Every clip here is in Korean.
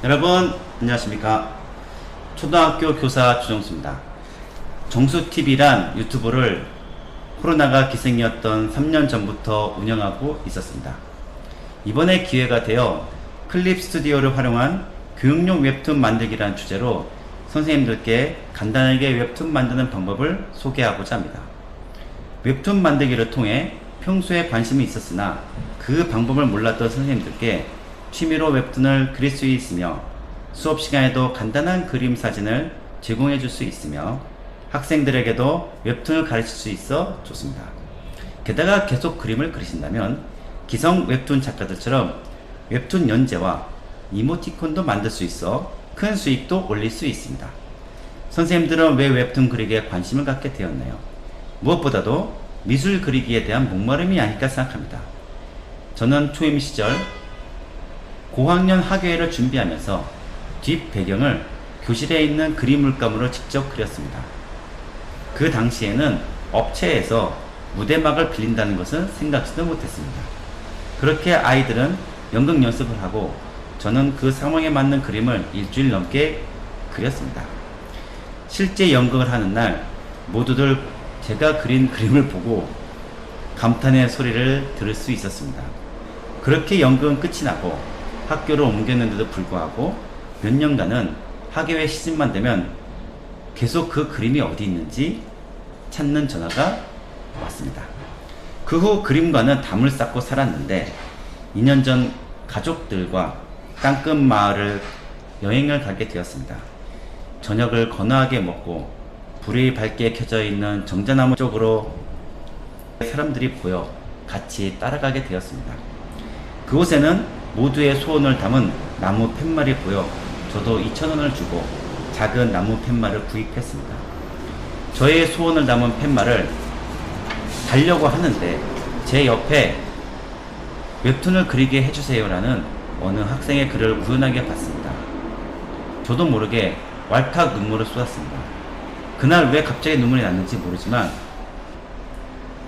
여러분 안녕하십니까. 초등학교 교사 주정수입니다. 정수TV란 유튜브를 코로나가 기생이었던 3년 전부터 운영하고 있었습니다. 이번에 기회가 되어 클립 스튜디오를 활용한 교육용 웹툰 만들기란 주제로 선생님들께 간단하게 웹툰 만드는 방법을 소개하고자 합니다. 웹툰 만들기를 통해 평소에 관심이 있었으나 그 방법을 몰랐던 선생님들께 취미로 웹툰을 그릴 수 있으며 수업 시간에도 간단한 그림 사진을 제공해 줄 수 있으며 학생들에게도 웹툰을 가르칠 수 있어 좋습니다. 게다가 계속 그림을 그리신다면 기성 웹툰 작가들처럼 웹툰 연재와 이모티콘도 만들 수 있어 큰 수익도 올릴 수 있습니다. 선생님들은 왜 웹툰 그리기에 관심을 갖게 되었나요? 무엇보다도 미술 그리기에 대한 목마름이 아닐까 생각합니다. 저는 초임 시절 고학년 학예회를 준비하면서 뒷 배경을 교실에 있는 그림 물감으로 직접 그렸습니다. 그 당시에는 업체에서 무대막을 빌린다는 것은 생각지도 못했습니다. 그렇게 아이들은 연극 연습을 하고 저는 그 상황에 맞는 그림을 일주일 넘게 그렸습니다. 실제 연극을 하는 날 모두들 제가 그린 그림을 보고 감탄의 소리를 들을 수 있었습니다. 그렇게 연극은 끝이 나고 학교를 옮겼는데도 불구하고 몇 년간은 학예회 시즌만 되면 계속 그 그림이 어디 있는지 찾는 전화가 왔습니다. 그 후 그림과는 담을 쌓고 살았는데 2년 전 가족들과 땅끝 마을을 여행을 가게 되었습니다. 저녁을 거나하게 먹고 불이 밝게 켜져 있는 정자나무 쪽으로 사람들이 보여 같이 따라가게 되었습니다. 그곳에는 모두의 소원을 담은 나무 팻말이 보여 저도 2,000원을 주고 작은 나무 팻말을 구입했습니다. 저의 소원을 담은 팻말을 달려고 하는데 제 옆에 웹툰을 그리게 해주세요라는 어느 학생의 글을 우연하게 봤습니다. 저도 모르게 왈칵 눈물을 쏟았습니다. 그날 왜 갑자기 눈물이 났는지 모르지만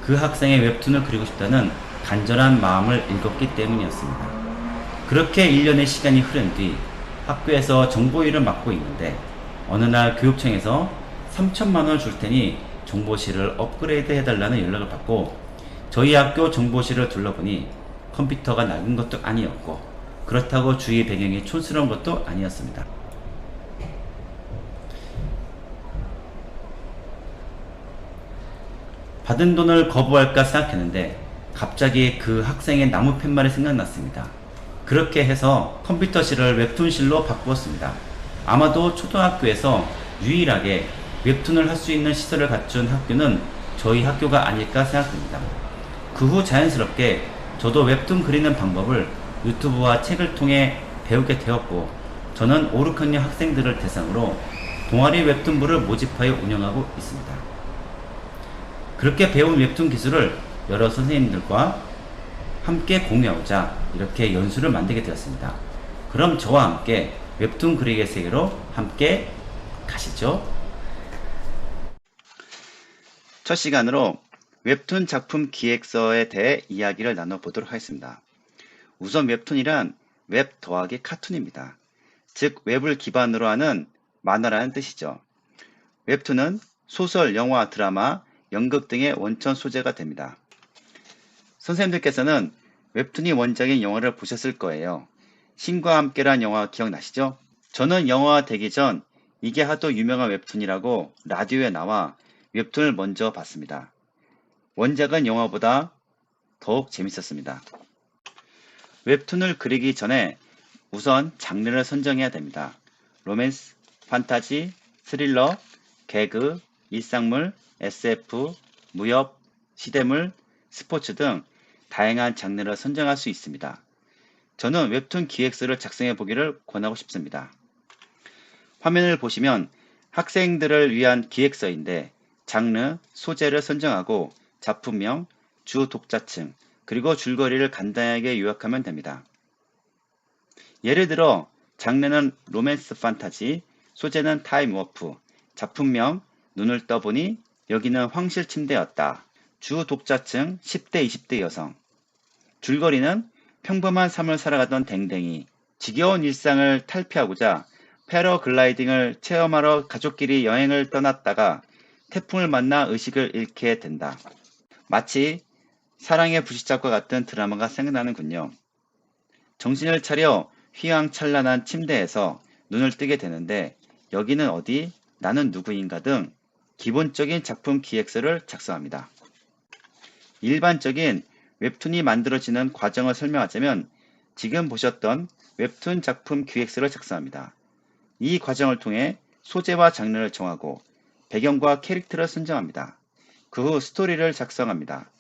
그 학생의 웹툰을 그리고 싶다는 간절한 마음을 읽었기 때문이었습니다. 그렇게 1년의 시간이 흐른 뒤 학교에서 정보일을 맡고 있는데 어느 날 교육청에서 3,000만원을 줄 테니 정보실을 업그레이드 해달라는 연락을 받고 저희 학교 정보실을 둘러보니 컴퓨터가 낡은 것도 아니었고 그렇다고 주위 배경이 촌스러운 것도 아니었습니다. 받은 돈을 거부할까 생각했는데 갑자기 그 학생의 나무 팻말이 생각났습니다. 그렇게 해서 컴퓨터실을 웹툰실로 바꾸었습니다. 아마도 초등학교에서 유일하게 웹툰을 할 수 있는 시설을 갖춘 학교는 저희 학교가 아닐까 생각됩니다. 그 후 자연스럽게 저도 웹툰 그리는 방법을 유튜브와 책을 통해 배우게 되었고 저는 5, 6학년 학생들을 대상으로 동아리 웹툰부를 모집하여 운영하고 있습니다. 그렇게 배운 웹툰 기술을 여러 선생님들과 함께 공유하고자 이렇게 연수를 만들게 되었습니다. 그럼 저와 함께 웹툰 그리기의 세계로 함께 가시죠. 첫 시간으로 웹툰 작품 기획서에 대해 이야기를 나눠보도록 하겠습니다. 우선 웹툰이란 웹 더하기 카툰입니다. 즉 웹을 기반으로 하는 만화라는 뜻이죠. 웹툰은 소설, 영화, 드라마, 연극 등의 원천 소재가 됩니다. 선생님들께서는 웹툰이 원작인 영화를 보셨을 거예요. 신과 함께란 영화 기억나시죠? 저는 영화가 되기 전 이게 하도 유명한 웹툰이라고 라디오에 나와 웹툰을 먼저 봤습니다. 원작은 영화보다 더욱 재밌었습니다. 웹툰을 그리기 전에 우선 장르를 선정해야 됩니다. 로맨스, 판타지, 스릴러, 개그, 일상물, SF, 무협, 시대물, 스포츠 등 다양한 장르를 선정할 수 있습니다. 저는 웹툰 기획서를 작성해 보기를 권하고 싶습니다. 화면을 보시면 학생들을 위한 기획서인데 장르, 소재를 선정하고 작품명, 주 독자층, 그리고 줄거리를 간단하게 요약하면 됩니다. 예를 들어 장르는 로맨스 판타지, 소재는 타임워프, 작품명 눈을 떠보니 여기는 황실 침대였다. 주 독자층 10대 20대 여성. 줄거리는 평범한 삶을 살아가던 댕댕이, 지겨운 일상을 탈피하고자 패러글라이딩을 체험하러 가족끼리 여행을 떠났다가 태풍을 만나 의식을 잃게 된다. 마치 사랑의 불시착과 같은 드라마가 생각나는군요. 정신을 차려 휘황찬란한 침대에서 눈을 뜨게 되는데 여기는 어디? 나는 누구인가 등 기본적인 작품 기획서를 작성합니다. 일반적인 웹툰이 만들어지는 과정을 설명하자면 지금 보셨던 웹툰 작품 기획서를 작성합니다. 이 과정을 통해 소재와 장르를 정하고 배경과 캐릭터를 선정합니다. 그 후 스토리를 작성합니다.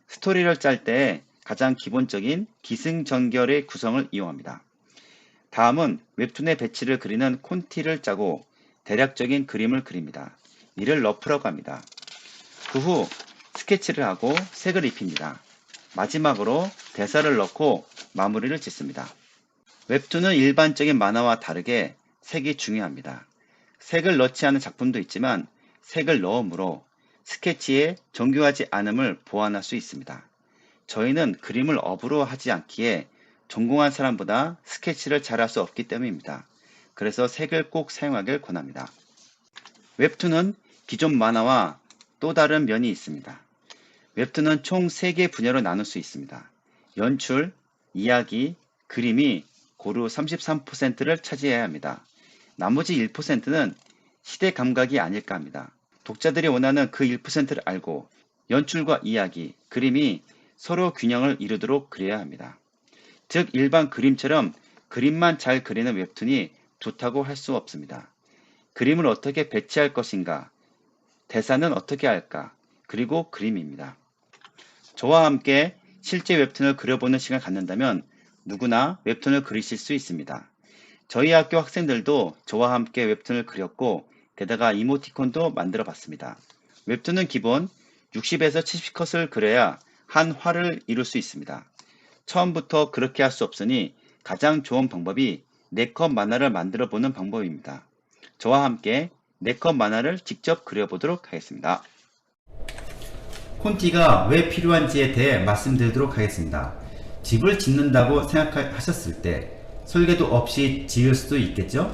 스토리를 짤 때 가장 기본적인 기승전결의 구성을 이용합니다. 다음은 웹툰의 배치를 그리는 콘티를 짜고 대략적인 그림을 그립니다. 이를 러프라고 합니다. 그 후 스케치를 하고 색을 입힙니다. 마지막으로 대사를 넣고 마무리를 짓습니다. 웹툰은 일반적인 만화와 다르게 색이 중요합니다. 색을 넣지 않은 작품도 있지만 색을 넣음으로 스케치의 정교하지 않음을 보완할 수 있습니다. 저희는 그림을 업으로 하지 않기에 전공한 사람보다 스케치를 잘할 수 없기 때문입니다. 그래서 색을 꼭 사용하길 권합니다. 웹툰은 기존 만화와 또 다른 면이 있습니다. 웹툰은 총 3개 분야로 나눌 수 있습니다. 연출, 이야기, 그림이 고루 33%를 차지해야 합니다. 나머지 1%는 시대 감각이 아닐까 합니다. 독자들이 원하는 그 1%를 알고 연출과 이야기, 그림이 서로 균형을 이루도록 그려야 합니다. 즉 일반 그림처럼 그림만 잘 그리는 웹툰이 좋다고 할 수 없습니다. 그림을 어떻게 배치할 것인가, 대사는 어떻게 할까, 그리고 그림입니다. 저와 함께 실제 웹툰을 그려보는 시간을 갖는다면 누구나 웹툰을 그리실 수 있습니다. 저희 학교 학생들도 저와 함께 웹툰을 그렸고 게다가 이모티콘도 만들어 봤습니다. 웹툰은 기본 60에서 70컷을 그려야 한 화를 이룰 수 있습니다. 처음부터 그렇게 할 수 없으니 가장 좋은 방법이 4컷 만화를 만들어 보는 방법입니다. 저와 함께 4컷 만화를 직접 그려보도록 하겠습니다. 콘티가 왜 필요한지에 대해 말씀드리도록 하겠습니다. 집을 짓는다고 생각하셨을 때 설계도 없이 지을 수도 있겠죠?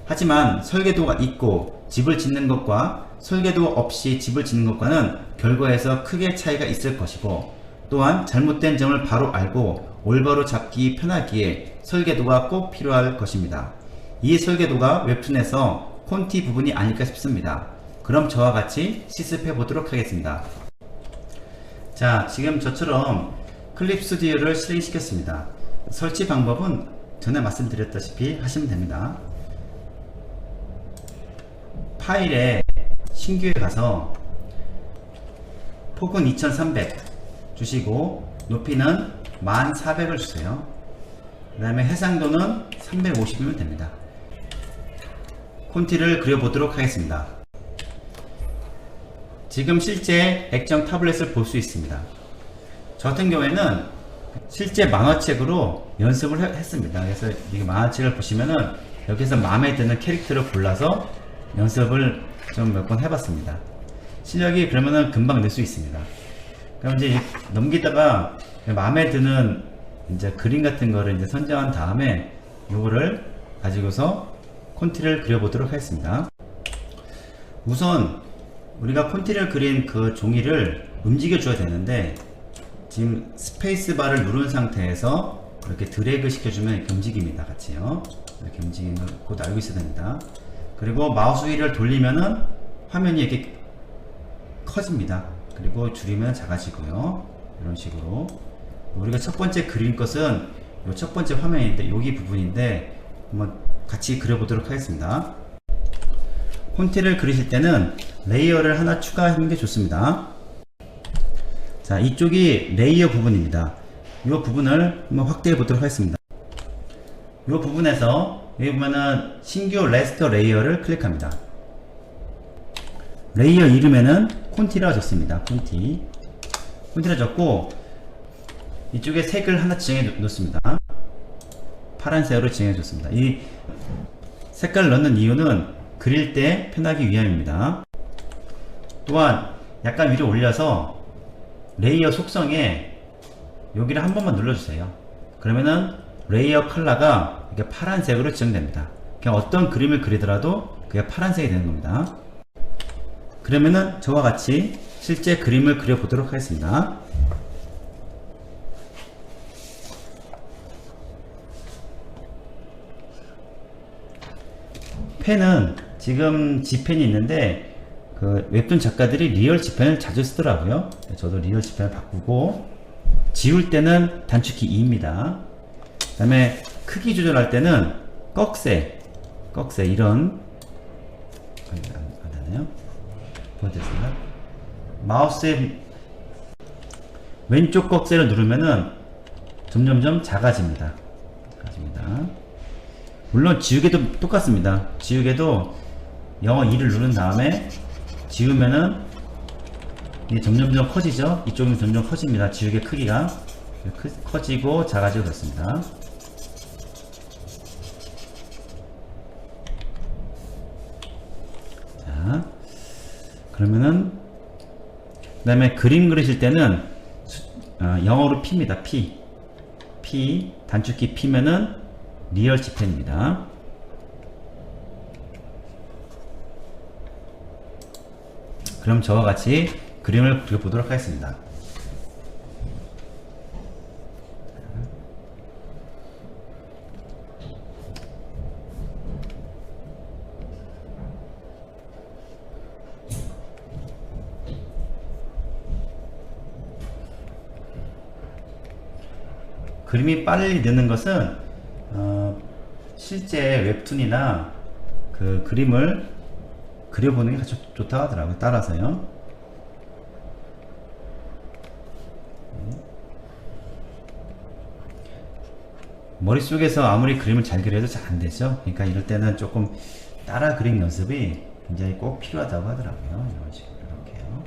하지만 설계도가 있고 집을 짓는 것과 설계도 없이 집을 짓는 것과는 결과에서 크게 차이가 있을 것이고 또한 잘못된 점을 바로 알고 올바로 잡기 편하기에 설계도가 꼭 필요할 것입니다. 이 설계도가 웹툰에서 콘티 부분이 아닐까 싶습니다. 그럼 저와 같이 실습해 보도록 하겠습니다. 자, 지금 저처럼 클립 스튜디오를 실행시켰습니다. 설치 방법은 전에 말씀드렸다시피 하시면 됩니다. 파일에 신규에 가서 폭은 2300 주시고 높이는 1400을 주세요. 그 다음에 해상도는 350이면 됩니다. 콘티를 그려보도록 하겠습니다. 지금 실제 액정 타블렛을 볼 수 있습니다. 저 같은 경우에는 실제 만화책으로 연습을 했습니다. 그래서 이 만화책을 보시면은 여기서 마음에 드는 캐릭터를 골라서 연습을 좀 몇 번 해봤습니다. 실력이 그러면은 금방 낼 수 있습니다. 그럼 이제 넘기다가 마음에 드는 이제 그림 같은 거를 이제 선정한 다음에 요거를 가지고서 콘티를 그려보도록 하겠습니다. 우선 우리가 콘티를 그린 그 종이를 움직여 줘야 되는데 지금 스페이스바를 누른 상태에서 이렇게 드래그 시켜주면 이렇게 움직입니다. 같이요. 이렇게 움직이는 걸 곧 알고 있어야 됩니다. 그리고 마우스 휠을 돌리면은 화면이 이렇게 커집니다. 그리고 줄이면 작아지고요. 이런 식으로 우리가 첫 번째 그릴 것은 이 첫 번째 화면인데 여기 부분인데 한번 같이 그려보도록 하겠습니다. 콘티를 그리실 때는 레이어를 하나 추가하는 게 좋습니다. 자, 이쪽이 레이어 부분입니다. 이 부분을 한번 확대해 보도록 하겠습니다. 이 부분에서 여기 보면은 신규 레스터 레이어를 클릭합니다. 레이어 이름에는 콘티라고 적습니다. 콘티라 적고 이쪽에 색을 하나 지정해 놓습니다. 파란색으로 지정해 줬습니다. 이 색깔을 넣는 이유는 그릴 때 편하기 위함입니다. 또한 약간 위로 올려서 레이어 속성에 여기를 한 번만 눌러주세요. 그러면은 레이어 컬러가 이렇게 파란색으로 지정됩니다. 그냥 어떤 그림을 그리더라도 그게 파란색이 되는 겁니다. 그러면은 저와 같이 실제 그림을 그려보도록 하겠습니다. 펜은 지금 G펜이 있는데 그 웹툰 작가들이 리얼 G펜을 자주 쓰더라고요. 저도 리얼 G펜을 바꾸고, 지울 때는 단축키 2입니다. 그 다음에 크기 조절할 때는 꺽쇠 이런, 안 되네요. 보여드렸습니다. 마우스의 왼쪽 꺽쇠를 누르면은 점점점 작아집니다. 물론 지우개도 똑같습니다. 지우개도 영어 2를 누른 다음에 지우면은 이게 점점점 커지죠. 이쪽은 점점 커집니다. 지우개 크기가 커지고 작아지고 그렇습니다. 자, 그러면은 그 다음에 그림 그리실 때는 영어로 P입니다. P 단축키 P면은 리얼 G펜입니다. 그럼 저와 같이 그림을 그려보도록 하겠습니다. 그림이 빨리 느는 것은 실제 웹툰이나 그 그림을 그려보는 게 아주 좋다고 하더라고요. 따라서요. 머릿속에서 아무리 그림을 잘 그려도 잘 안되죠. 그러니까 이럴 때는 조금 따라 그림 연습이 굉장히 꼭 필요하다고 하더라고요. 이런 식으로 이렇게요.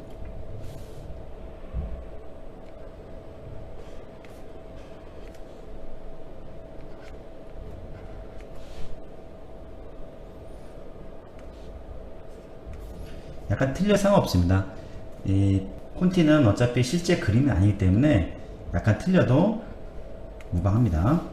약간 틀려 상관없습니다. 이 콘티는 어차피 실제 그림이 아니기 때문에 약간 틀려도 무방합니다.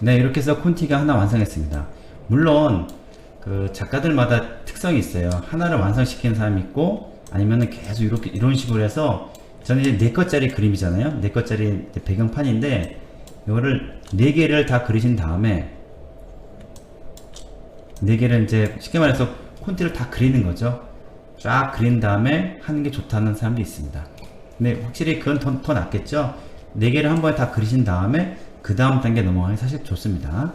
네, 이렇게 해서 콘티가 하나 완성했습니다. 물론 그 작가들마다 특성이 있어요. 하나를 완성시키는 사람이 있고, 아니면은 계속 이렇게 이런 식으로 해서, 저는 이제 4컷짜리 그림이잖아요. 4컷짜리 배경판인데 이거를 4개를 다 그리신 다음에 4개를 이제 쉽게 말해서 콘티를 다 그리는 거죠. 쫙 그린 다음에 하는 게 좋다는 사람도 있습니다. 근데 확실히 그건 더 낫겠죠. 4개를 한 번에 다 그리신 다음에 그 다음 단계 넘어가는 게 사실 좋습니다.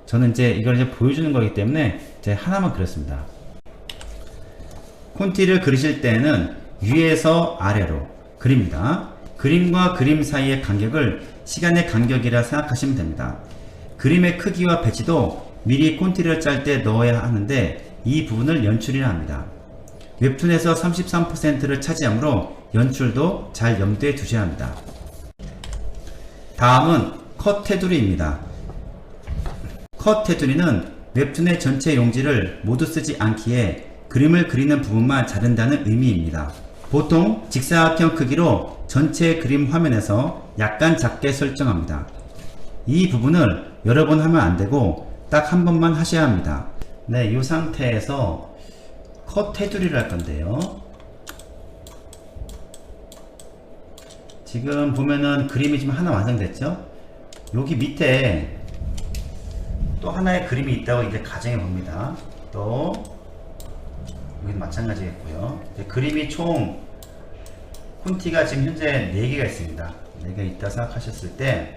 저는 이제 이걸 이제 보여주는 거기 때문에 이제 하나만 그렸습니다. 콘티를 그리실 때는 위에서 아래로 그립니다. 그림과 그림 사이의 간격을 시간의 간격이라 생각하시면 됩니다. 그림의 크기와 배치도 미리 콘티를 짤 때 넣어야 하는데 이 부분을 연출이라 합니다. 웹툰에서 33%를 차지하므로 연출도 잘 염두에 두셔야 합니다. 다음은 컷 테두리입니다. 컷 테두리는 웹툰의 전체 용지를 모두 쓰지 않기에 그림을 그리는 부분만 자른다는 의미입니다. 보통 직사각형 크기로 전체 그림 화면에서 약간 작게 설정합니다. 이 부분을 여러 번 하면 안되고 딱 한 번만 하셔야 합니다. 네, 이 상태에서 컷 테두리를 할 건데요. 지금 보면은 그림이 지금 하나 완성됐죠? 여기 밑에 또 하나의 그림이 있다고 이제 가정해 봅니다. 또 여기는 마찬가지겠고요. 그림이 총 콘티가 지금 현재 4개가 있습니다. 4개가 있다 생각하셨을 때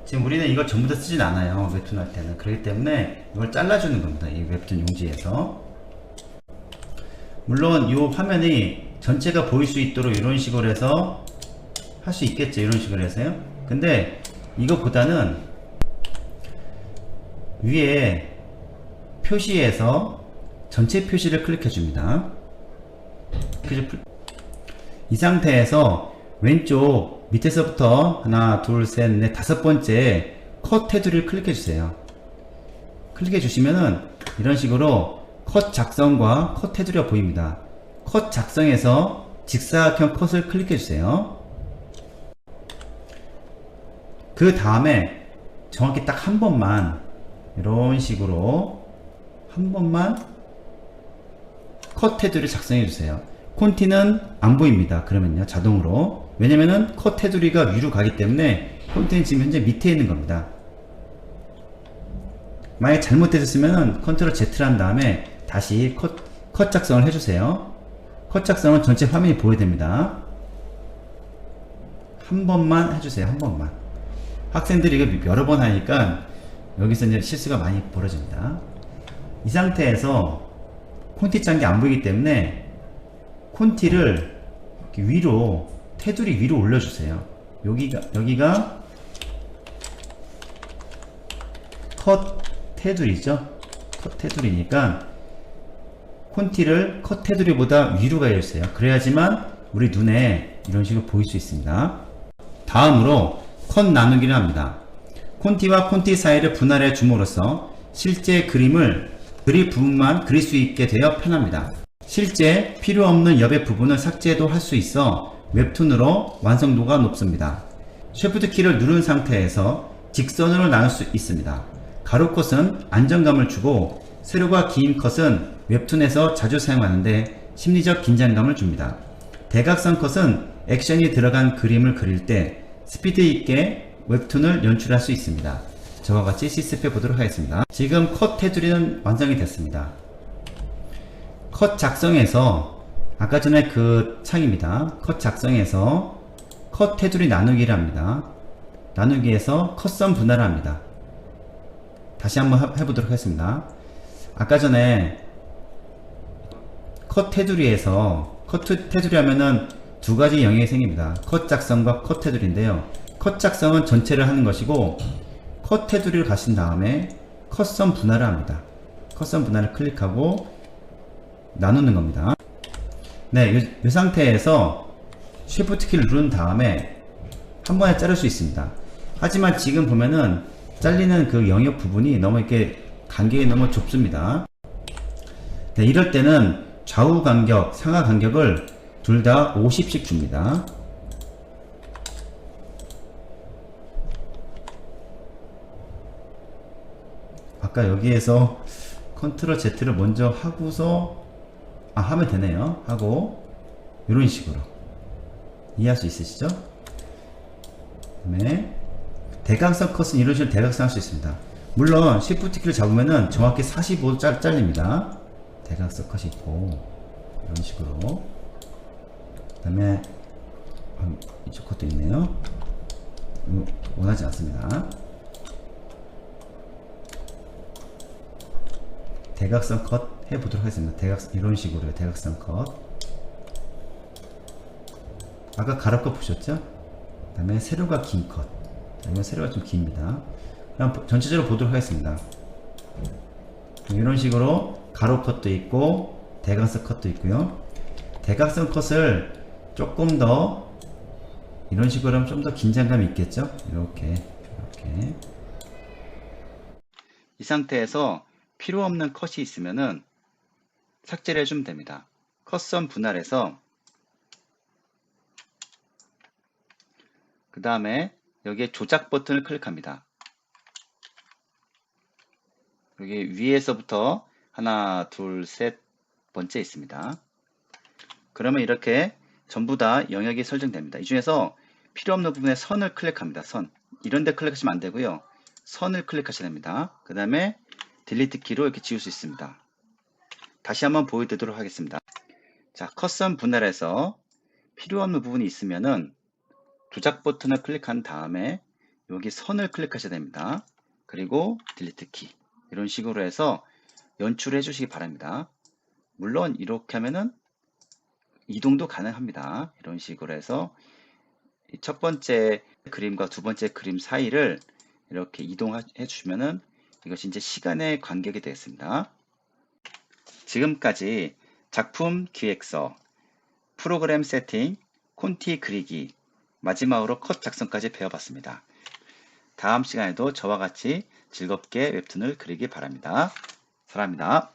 지금 우리는 이걸 전부 다 쓰진 않아요. 웹툰 할 때는. 그렇기 때문에 이걸 잘라주는 겁니다. 이 웹툰 용지에서. 물론 이 화면이 전체가 보일 수 있도록 이런 식으로 해서 할 수 있겠죠. 이런 식으로 해서요. 근데 이거보다는 위에 표시에서 전체 표시를 클릭해 줍니다. 이 상태에서 왼쪽 밑에서부터 하나, 둘, 셋, 넷, 5번째 컷 테두리를 클릭해 주세요. 클릭해 주시면은 이런 식으로 컷 작성과 컷 테두리가 보입니다. 컷 작성에서 직사각형 컷을 클릭해 주세요. 그 다음에 정확히 딱 한 번만 이런 식으로 한 번만 컷 테두리 작성해 주세요. 콘티는 안 보입니다. 그러면요, 자동으로. 왜냐면은 컷 테두리가 위로 가기 때문에 콘티는 지금 현재 밑에 있는 겁니다. 만약에 잘못되셨으면은 컨트롤 Z를 한 다음에 다시 컷 작성을 해주세요. 컷 작성은 전체 화면이 보여야 됩니다. 한 번만 해주세요. 한 번만. 학생들이 이거 여러 번 하니까 여기서 이제 실수가 많이 벌어집니다. 이 상태에서 콘티 짠 게 안 보이기 때문에 콘티를 위로, 테두리 위로 올려주세요. 여기가 컷 테두리죠. 컷 테두리니까 콘티를 컷 테두리보다 위로 가해주세요. 그래야지만 우리 눈에 이런 식으로 보일 수 있습니다. 다음으로 컷 나누기를 합니다. 콘티와 콘티 사이를 분할해 줌으로써 실제 그림을 그릴 부분만 그릴 수 있게 되어 편합니다. 실제 필요 없는 옆의 부분을 삭제도 할 수 있어 웹툰으로 완성도가 높습니다. 쉬프트 키를 누른 상태에서 직선으로 나눌 수 있습니다. 가로 컷은 안정감을 주고 세로가 긴 컷은 웹툰에서 자주 사용하는데 심리적 긴장감을 줍니다. 대각선 컷은 액션이 들어간 그림을 그릴 때 스피드 있게 웹툰을 연출할 수 있습니다. 저와 같이 실습해 보도록 하겠습니다. 지금 컷 테두리는 완성이 됐습니다. 컷 작성에서 아까 전에 그 창입니다. 컷 작성에서 컷 테두리 나누기를 합니다. 나누기에서 컷선 분할을 합니다. 다시 한번 해보도록 하겠습니다. 아까 전에 컷 테두리에서 컷 테두리 하면은 두 가지 영역이 생깁니다. 컷 작성과 컷 테두리인데요. 컷 작성은 전체를 하는 것이고 컷 테두리를 가신 다음에 컷선 분할을 합니다. 컷선 분할을 클릭하고 나누는 겁니다. 네, 이 상태에서 쉬프트 키를 누른 다음에 한 번에 자를 수 있습니다. 하지만 지금 보면은 잘리는 그 영역 부분이 너무 이렇게 간격이 너무 좁습니다. 네, 이럴 때는 좌우 간격, 상하 간격을 둘 다 50씩 줍니다. 아까 여기에서 컨트롤 Z를 먼저 하고서 하면 되네요. 하고 이런 식으로 이해할 수 있으시죠? 그다음에 대각선 컷은 이런 식으로 대각선 할 수 있습니다. 물론 Shift 키를 잡으면은 정확히 45도 잘립니다. 대각선 컷이 있고 이런 식으로. 그 다음에 이쪽 컷도 있네요. 원하지 않습니다. 대각선 컷 해보도록 하겠습니다. 대각선, 이런 식으로요. 대각선 컷. 아까 가로 컷 보셨죠? 그 다음에 세로가 긴 컷. 이건 세로가 좀 깁니다. 그럼 전체적으로 보도록 하겠습니다. 이런 식으로 가로 컷도 있고 대각선 컷도 있고요. 대각선 컷을 조금 더 이런 식으로 하면 좀 더 긴장감이 있겠죠? 이렇게 이 상태에서 필요 없는 컷이 있으면은 삭제를 해주면 됩니다. 컷선 분할해서 그 다음에 여기에 조작 버튼을 클릭합니다. 여기 위에서부터 하나, 둘, 셋 번째 있습니다. 그러면 이렇게 전부 다 영역이 설정됩니다. 이 중에서 필요 없는 부분에 선을 클릭합니다. 선. 이런 데 클릭하시면 안 되고요. 선을 클릭하셔야 됩니다. 그 다음에 딜리트 키로 이렇게 지울 수 있습니다. 다시 한번 보여드리도록 하겠습니다. 자, 컷선 분할해서 필요 없는 부분이 있으면은 조작 버튼을 클릭한 다음에 여기 선을 클릭하셔야 됩니다. 그리고 딜리트 키 이런 식으로 해서 연출해 주시기 바랍니다. 물론 이렇게 하면은 이동도 가능합니다. 이런 식으로 해서 첫 번째 그림과 두 번째 그림 사이를 이렇게 이동해 주시면은 이것이 이제 시간의 간격이 되겠습니다. 지금까지 작품 기획서, 프로그램 세팅, 콘티 그리기, 마지막으로 컷 작성까지 배워봤습니다. 다음 시간에도 저와 같이 즐겁게 웹툰을 그리기 바랍니다. 사랑합니다.